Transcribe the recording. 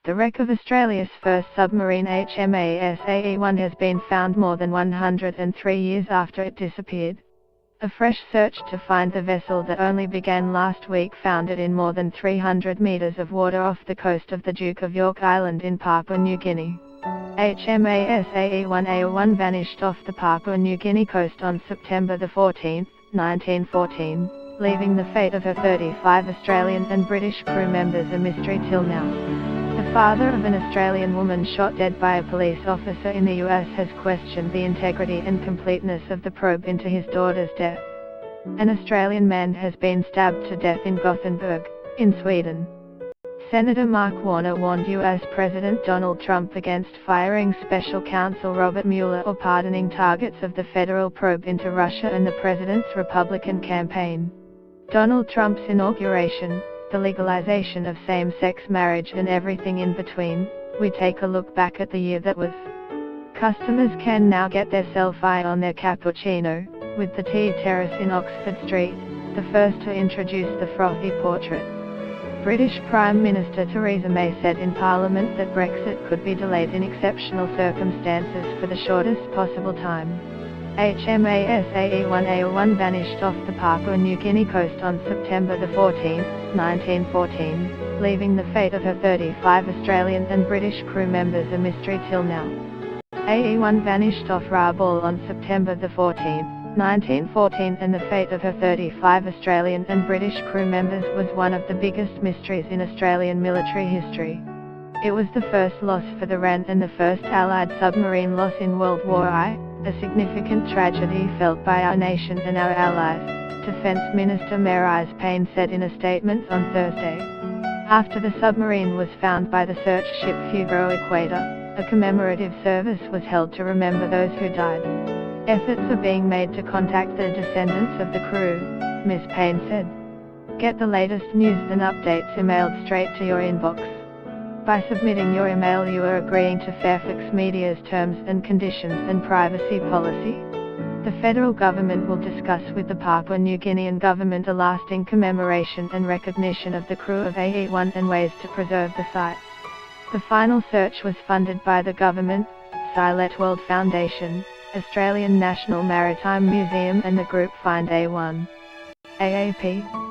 The wreck of Australia's first submarine HMAS AE-1 has been found more than 103 years after it disappeared. A fresh search to find the vessel that only began last week found it in more than 300 meters of water off the coast of the Duke of York Island in Papua New Guinea. HMAS AE-1 AE-1 vanished off the Papua New Guinea coast on September 14, 1914, leaving the fate of her 35 Australian and British crew members a mystery till now. The father of an Australian woman shot dead by a police officer in the US has questioned the integrity and completeness of the probe into his daughter's death. An Australian man has been stabbed to death in Gothenburg, in Sweden. Senator Mark Warner warned US President Donald Trump against firing Special Counsel Robert Mueller or pardoning targets of the federal probe into Russia and the president's Republican campaign. Donald Trump's inauguration, the legalization of same-sex marriage and everything in between, we take a look back at the year that was. Customers can now get their selfie on their cappuccino, with the Tea Terrace in Oxford Street, the first to introduce the frothy portrait. British Prime Minister Theresa May said in Parliament that Brexit could be delayed in exceptional circumstances for the shortest possible time. HMAS AE-1 AE-1 vanished off the Papua New Guinea coast on September 14, 1914, leaving the fate of her 35 Australian and British crew members a mystery till now. AE-1 vanished off Rabaul on September 14, 1914, and the fate of her 35 Australian and British crew members was one of the biggest mysteries in Australian military history. It was the first loss for the RAN and the first Allied submarine loss in World War I, a significant tragedy felt by our nation and our allies, Defence Minister Marise Payne said in a statement on Thursday. After the submarine was found by the search ship Fugro Equator, a commemorative service was held to remember those who died. Efforts are being made to contact the descendants of the crew, Ms. Payne said. Get the latest news and updates emailed straight to your inbox. By submitting your email you are agreeing to Fairfax Media's terms and conditions and privacy policy. The federal government will discuss with the Papua New Guinean government a lasting commemoration and recognition of the crew of AE-1 and ways to preserve the site. The final search was funded by the government, Silent World Foundation, Australian National Maritime Museum and the group Find A1. AAP.